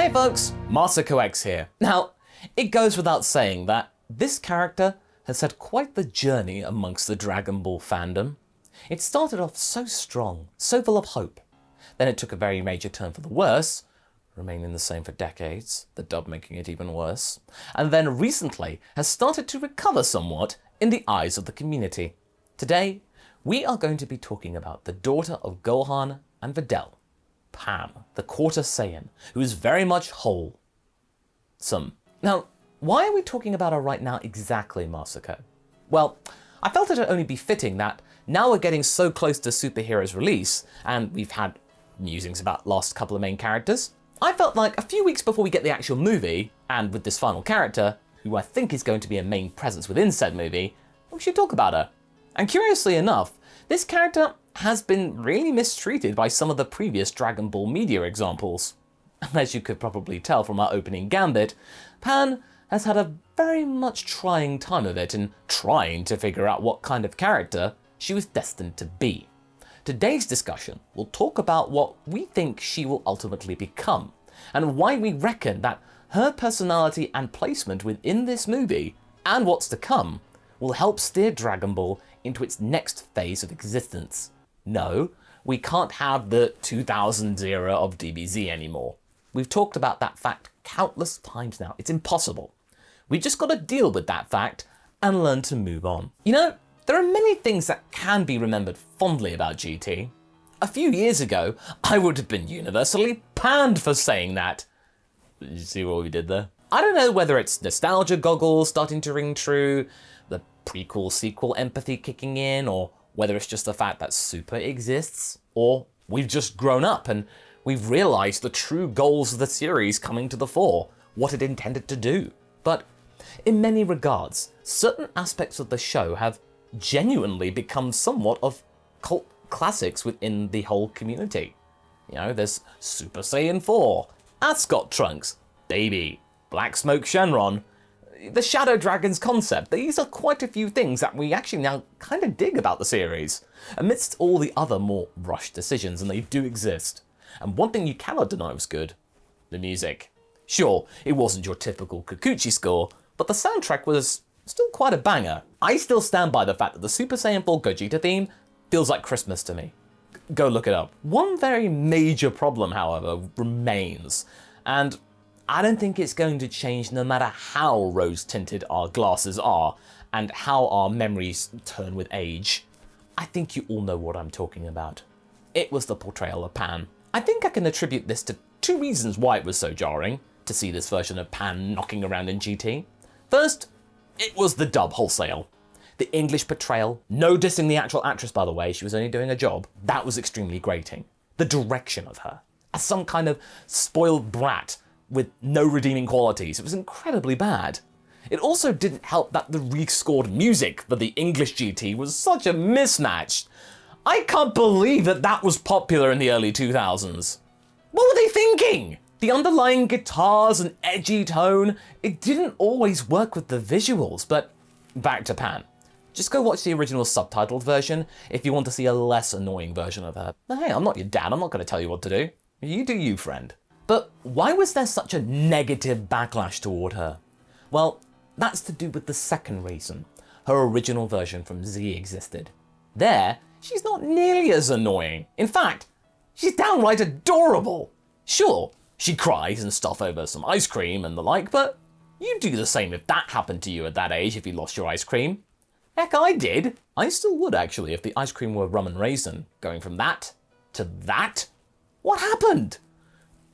Hey folks, MasakoX here. Now, it goes without saying that this character has had quite the journey amongst the Dragon Ball fandom. It started off so strong, so full of hope. Then it took a very major turn for the worse, remaining the same for decades, the dub making it even worse, and then recently has started to recover somewhat in the eyes of the community. Today, we are going to be talking about the daughter of Gohan and Videl, Pan, the quarter Saiyan, who is very much whole. Now, why are we talking about her right now exactly, Masako? Well, I felt it would only be fitting that now we're getting so close to Superhero's release, and we've had musings about last couple of main characters, I felt like a few weeks before we get the actual movie, and with this final character, who I think is going to be a main presence within said movie, we should talk about her. And curiously enough, this character has been really mistreated by some of the previous Dragon Ball media examples. As you could probably tell from our opening gambit, Pan has had a very much trying time of it in trying to figure out what kind of character she was destined to be. Today's discussion will talk about what we think she will ultimately become, and why we reckon that her personality and placement within this movie, and what's to come, will help steer Dragon Ball into its next phase of existence. No, we can't have the 2000s era of DBZ anymore. We've talked about that fact countless times now. It's impossible. We've just got to deal with that fact and learn to move on. You know, there are many things that can be remembered fondly about GT. A few years ago, I would have been universally panned for saying that. Did you see what we did there? I don't know whether it's nostalgia goggles starting to ring true, the prequel-sequel empathy kicking in, or whether it's just the fact that Super exists, or we've just grown up and we've realised the true goals of the series coming to the fore, what it intended to do. But in many regards, certain aspects of the show have genuinely become somewhat of cult classics within the whole community. You know, there's Super Saiyan 4, Ascot Trunks, Baby, Black Smoke Shenron, the Shadow Dragons concept. These are quite a few things that we actually now kind of dig about the series, amidst all the other more rushed decisions, and they do exist. And one thing you cannot deny was good: the music. Sure, it wasn't your typical Kikuchi score, but the soundtrack was still quite a banger. I still stand by the fact that the Super Saiyan 4 Gogeta theme feels like Christmas to me. Go look it up. One very major problem, however, remains, and I don't think it's going to change no matter how rose-tinted our glasses are and how our memories turn with age. I think you all know what I'm talking about. It was the portrayal of Pan. I think I can attribute this to two reasons why it was so jarring to see this version of Pan knocking around in GT. First, it was the dub wholesale. The English portrayal, no dissing the actual actress by the way, she was only doing a job, that was extremely grating. The direction of her, as some kind of spoiled brat with no redeeming qualities, it was incredibly bad. It also didn't help that the rescored music for the English GT was such a mismatch. I can't believe that that was popular in the early 2000s. What were they thinking? The underlying guitars and edgy tone, it didn't always work with the visuals, but back to Pan. Just go watch the original subtitled version if you want to see a less annoying version of her. Now, hey, I'm not your dad, I'm not going to tell you what to do. You do you, friend. But why was there such a negative backlash toward her? Well, that's to do with the second reason. Her original version from Z existed. There, she's not nearly as annoying. In fact, she's downright adorable. Sure, she cries and stuff over some ice cream and the like, but you'd do the same if that happened to you at that age if you lost your ice cream. Heck, I did. I still would actually if the ice cream were rum and raisin. Going from that to that? What happened?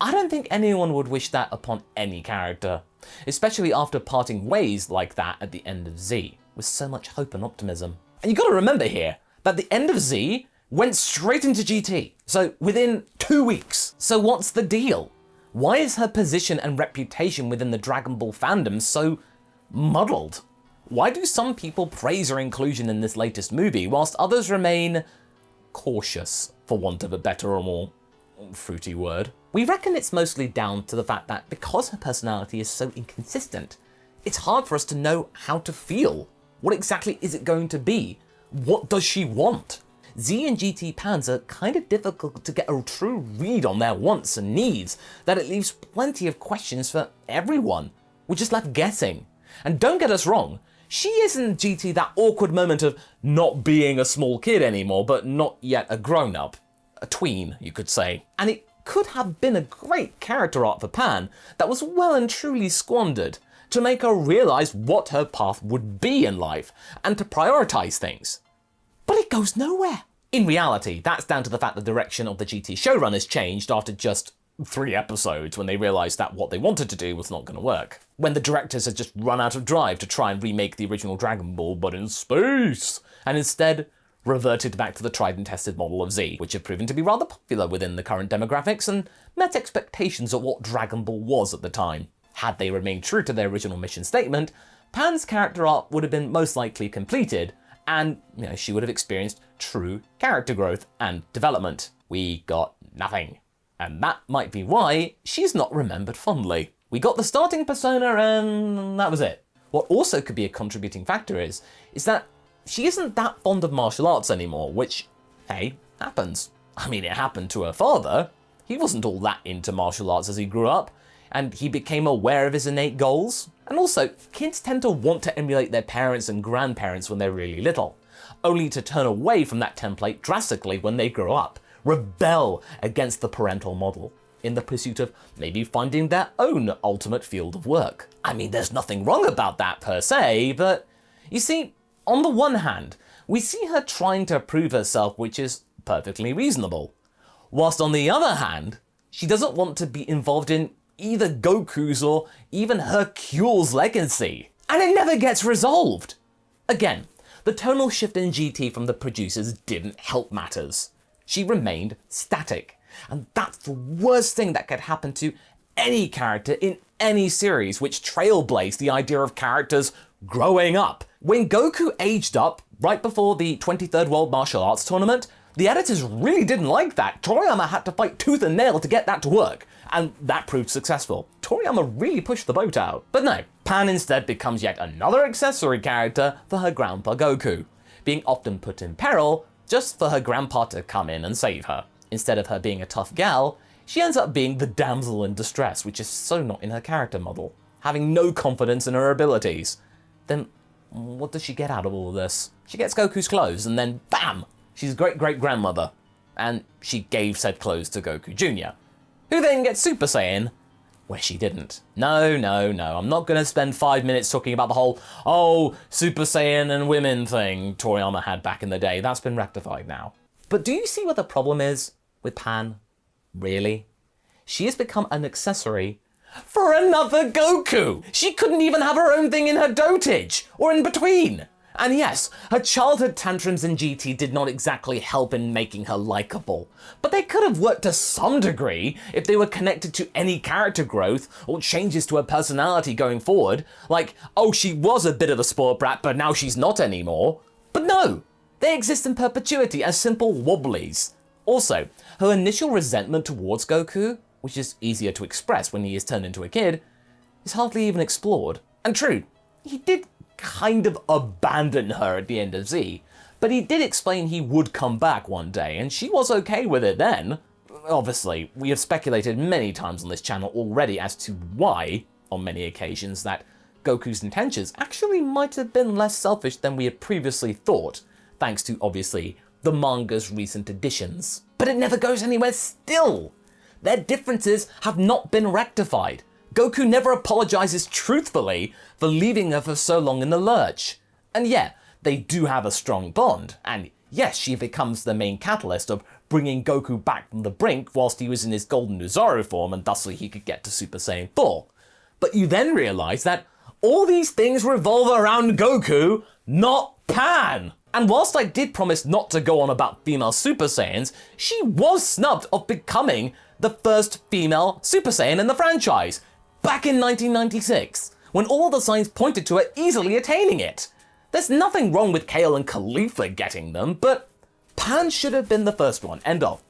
I don't think anyone would wish that upon any character, especially after parting ways like that at the end of Z, with so much hope and optimism. And you gotta remember here, that the end of Z went straight into GT, so within 2 weeks. So what's the deal? Why is her position and reputation within the Dragon Ball fandom so muddled? Why do some people praise her inclusion in this latest movie, whilst others remain cautious, for want of a better or more fruity word? We reckon it's mostly down to the fact that because her personality is so inconsistent, it's hard for us to know how to feel. What exactly is it going to be? What does she want? Z and GT Pans are kind of difficult to get a true read on their wants and needs, that it leaves plenty of questions for everyone. We're just left guessing. And don't get us wrong, she is in GT that awkward moment of not being a small kid anymore, but not yet a grown-up. A tween, you could say. And it could have been a great character arc for Pan that was well and truly squandered, to make her realise what her path would be in life, and to prioritise things. But it goes nowhere. In reality, that's down to the fact the direction of the GT showrunners changed after just 3 episodes when they realised that what they wanted to do was not going to work. When the directors had just run out of drive to try and remake the original Dragon Ball, but in space, and instead reverted back to the tried and tested model of Z, which had proven to be rather popular within the current demographics and met expectations of what Dragon Ball was at the time. Had they remained true to their original mission statement, Pan's character arc would have been most likely completed, and she would have experienced true character growth and development. We got nothing. And that might be why she's not remembered fondly. We got the starting persona and that was it. What also could be a contributing factor is that she isn't that fond of martial arts anymore, which, hey, happens. I mean, it happened to her father. He wasn't all that into martial arts as he grew up, and he became aware of his innate goals. And also, kids tend to want to emulate their parents and grandparents when they're really little, only to turn away from that template drastically when they grow up, rebel against the parental model, in the pursuit of maybe finding their own ultimate field of work. I mean, there's nothing wrong about that per se, but you see, on the one hand, we see her trying to prove herself, which is perfectly reasonable. Whilst on the other hand, she doesn't want to be involved in either Goku's or even Hercule's legacy. And it never gets resolved. Again, the tonal shift in GT from the producers didn't help matters. She remained static. And that's the worst thing that could happen to any character in any series which trailblazed the idea of characters growing up. When Goku aged up right before the 23rd World Martial Arts Tournament, the editors really didn't like that. Toriyama had to fight tooth and nail to get that to work, and that proved successful. Toriyama really pushed the boat out. But no, Pan instead becomes yet another accessory character for her grandpa Goku, being often put in peril just for her grandpa to come in and save her. Instead of her being a tough gal, she ends up being the damsel in distress, which is so not in her character model, having no confidence in her abilities. Then what does she get out of all of this? She gets Goku's clothes, and then bam! She's great-great-grandmother. And she gave said clothes to Goku Jr., who then gets Super Saiyan, where she didn't. No, I'm not gonna spend 5 minutes talking about the whole, Super Saiyan and women thing Toriyama had back in the day. That's been rectified now. But do you see what the problem is with Pan? Really? She has become an accessory for another Goku! She couldn't even have her own thing in her dotage, or in between! And yes, her childhood tantrums in GT did not exactly help in making her likable, but they could have worked to some degree if they were connected to any character growth or changes to her personality going forward, like, she was a bit of a spoiled brat, but now she's not anymore. But no, they exist in perpetuity as simple wobblies. Also, her initial resentment towards Goku, which is easier to express when he is turned into a kid, is hardly even explored. And true, he did kind of abandon her at the end of Z, but he did explain he would come back one day, and she was okay with it then. Obviously, we have speculated many times on this channel already as to why, on many occasions, that Goku's intentions actually might have been less selfish than we had previously thought, thanks to, obviously, the manga's recent additions. But it never goes anywhere still! Their differences have not been rectified. Goku never apologizes truthfully for leaving her for so long in the lurch. And yeah, they do have a strong bond, and yes, she becomes the main catalyst of bringing Goku back from the brink whilst he was in his Golden Uzaru form, and thusly he could get to Super Saiyan 4. But you then realize that all these things revolve around Goku, not Pan! And whilst I did promise not to go on about female Super Saiyans, she was snubbed of becoming the first female Super Saiyan in the franchise, back in 1996, when all the signs pointed to her easily attaining it. There's nothing wrong with Kale and Khalifa getting them, but Pan should have been the first one, end of.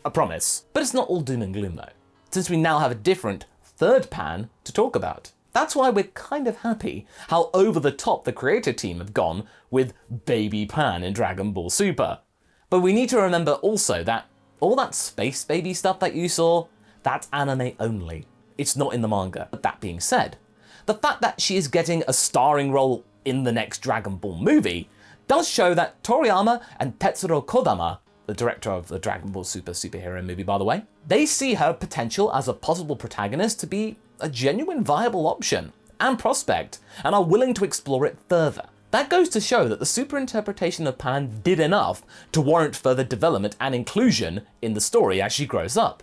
I promise. But it's not all doom and gloom though, since we now have a different third Pan to talk about. That's why we're kind of happy how over the top the creative team have gone with Baby Pan in Dragon Ball Super. But we need to remember also that all that space baby stuff that you saw, that's anime only. It's not in the manga. But that being said, the fact that she is getting a starring role in the next Dragon Ball movie does show that Toriyama and Tetsuro Kodama, the director of the Dragon Ball Super superhero movie by the way, they see her potential as a possible protagonist to be a genuine viable option and prospect, and are willing to explore it further. That goes to show that the super interpretation of Pan did enough to warrant further development and inclusion in the story as she grows up.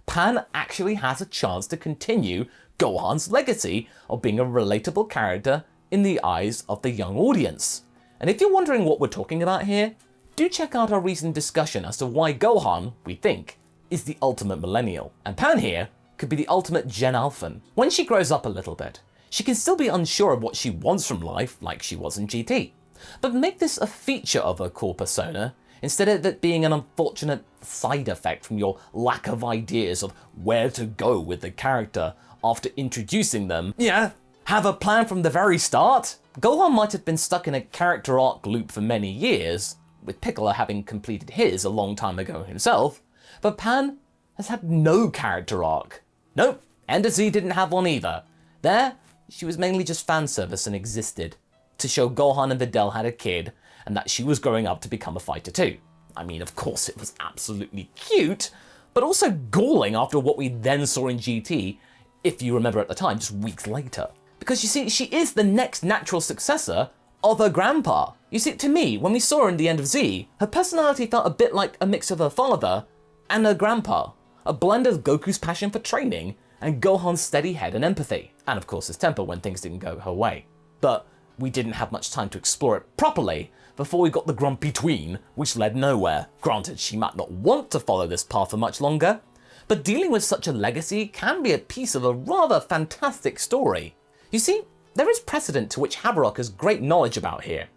Pan actually has a chance to continue Gohan's legacy of being a relatable character in the eyes of the young audience. And if you're wondering what we're talking about here, do check out our recent discussion as to why Gohan, we think, is the ultimate millennial. And Pan here could be the ultimate Gen Alphan. When she grows up a little bit, she can still be unsure of what she wants from life, like she was in GT. But make this a feature of her core persona, instead of it being an unfortunate side effect from your lack of ideas of where to go with the character after introducing them. Yeah, have a plan from the very start? Gohan might have been stuck in a character arc loop for many years, with Piccolo having completed his a long time ago himself, but Pan has had no character arc. Nope, Ender Z didn't have one either. There, she was mainly just fan service and existed to show Gohan and Videl had a kid and that she was growing up to become a fighter too. I mean, of course it was absolutely cute, but also galling after what we then saw in GT, if you remember at the time, just weeks later. Because you see, she is the next natural successor of her grandpa. You see, to me, when we saw her in the end of Z, her personality felt a bit like a mix of her father and her grandpa. A blend of Goku's passion for training and Gohan's steady head and empathy. And of course his temper when things didn't go her way. But we didn't have much time to explore it properly before we got the grumpy tween, which led nowhere. Granted, she might not want to follow this path for much longer, but dealing with such a legacy can be a piece of a rather fantastic story. You see, there is precedent to which Haverock has great knowledge about here.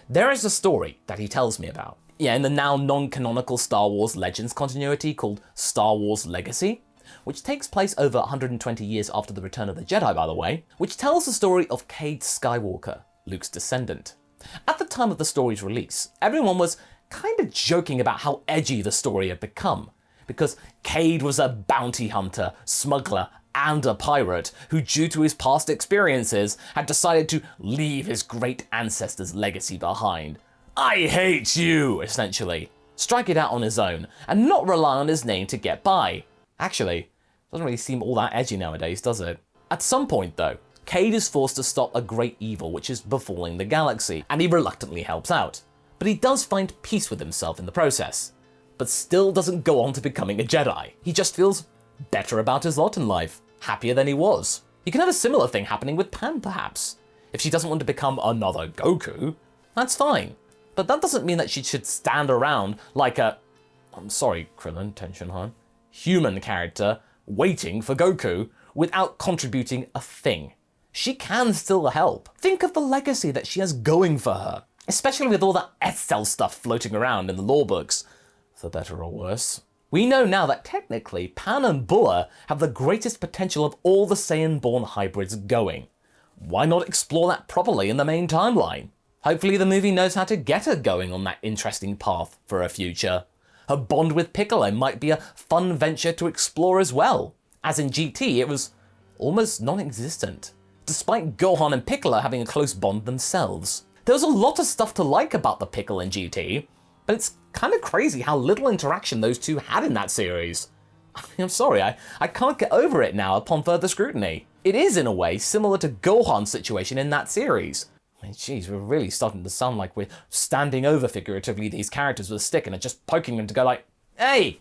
There is a story that he tells me about. Yeah, in the now non-canonical Star Wars Legends continuity called Star Wars Legacy, which takes place over 120 years after the Return of the Jedi, by the way, which tells the story of Cade Skywalker, Luke's descendant. At the time of the story's release, everyone was kind of joking about how edgy the story had become, because Cade was a bounty hunter, smuggler, and a pirate who, due to his past experiences, had decided to leave his great ancestors' legacy behind. I hate you, essentially. Strike it out on his own, and not rely on his name to get by. Actually, doesn't really seem all that edgy nowadays, does it? At some point though, Cade is forced to stop a great evil which is befalling the galaxy, and he reluctantly helps out. But he does find peace with himself in the process, but still doesn't go on to becoming a Jedi. He just feels better about his lot in life, happier than he was. You can have a similar thing happening with Pan perhaps. If she doesn't want to become another Goku, that's fine. But that doesn't mean that she should stand around like a, I'm sorry Krillin, Tenshinhan, human character waiting for Goku without contributing a thing. She can still help. Think of the legacy that she has going for her, especially with all that S-Cell stuff floating around in the lore books, for better or worse. We know now that technically Pan and Bulla have the greatest potential of all the Saiyan-born hybrids going. Why not explore that properly in the main timeline? Hopefully the movie knows how to get her going on that interesting path for her future. Her bond with Piccolo might be a fun venture to explore as well, as in GT it was almost non-existent, despite Gohan and Piccolo having a close bond themselves. There was a lot of stuff to like about the Piccolo in GT, but it's kind of crazy how little interaction those two had in that series. I'm sorry, I can't get over it now upon further scrutiny. It is in a way similar to Gohan's situation in that series. I mean, geez, we're really starting to sound like we're standing over figuratively these characters with a stick and are just poking them to go like, hey,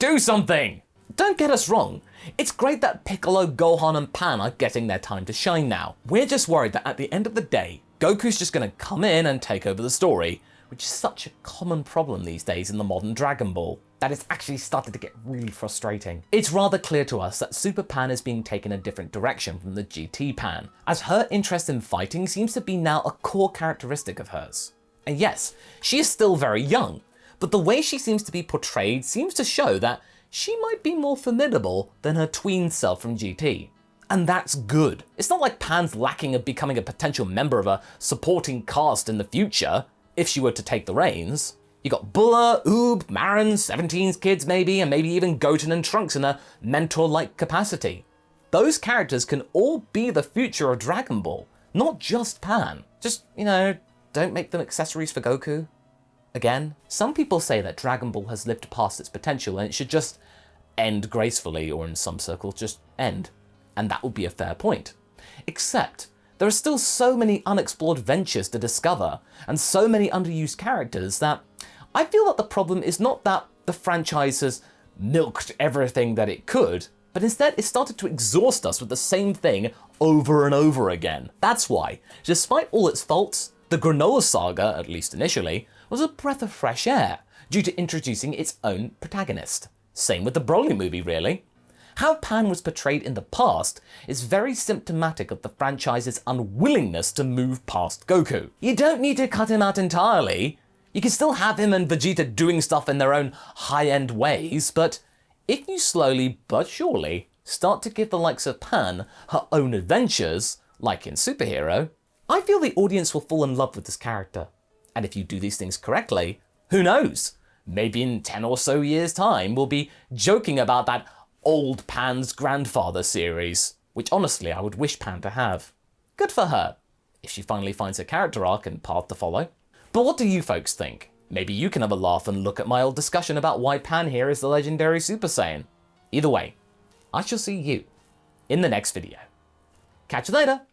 do something! Don't get us wrong, it's great that Piccolo, Gohan and Pan are getting their time to shine now. We're just worried that at the end of the day, Goku's just gonna come in and take over the story, which is such a common problem these days in the modern Dragon Ball, that it's actually started to get really frustrating. It's rather clear to us that Super Pan is being taken a different direction from the GT Pan, as her interest in fighting seems to be now a core characteristic of hers. And yes, she is still very young, but the way she seems to be portrayed seems to show that she might be more formidable than her tween self from GT. And that's good. It's not like Pan's lacking of becoming a potential member of a supporting cast in the future, if she were to take the reins. You got Buller, Oob, Marin, 17's kids maybe, and maybe even Goten and Trunks in a mentor-like capacity. Those characters can all be the future of Dragon Ball, not just Pan. Just, don't make them accessories for Goku. Again, some people say that Dragon Ball has lived past its potential and it should just end gracefully, or in some circles, just end. And that would be a fair point. Except, there are still so many unexplored ventures to discover, and so many underused characters that I feel that the problem is not that the franchise has milked everything that it could, but instead it started to exhaust us with the same thing over and over again. That's why, despite all its faults, the Granola Saga, at least initially, was a breath of fresh air, due to introducing its own protagonist. Same with the Broly movie, really. How Pan was portrayed in the past is very symptomatic of the franchise's unwillingness to move past Goku. You don't need to cut him out entirely. You can still have him and Vegeta doing stuff in their own high-end ways, but if you slowly but surely start to give the likes of Pan her own adventures, like in Superhero, I feel the audience will fall in love with this character. And if you do these things correctly, who knows? Maybe in 10 or so years' time, we'll be joking about that old Pan's grandfather series, which honestly I would wish Pan to have. Good for her, if she finally finds her character arc and path to follow. But what do you folks think? Maybe you can have a laugh and look at my old discussion about why Pan here is the legendary Super Saiyan. Either way, I shall see you in the next video. Catch you later!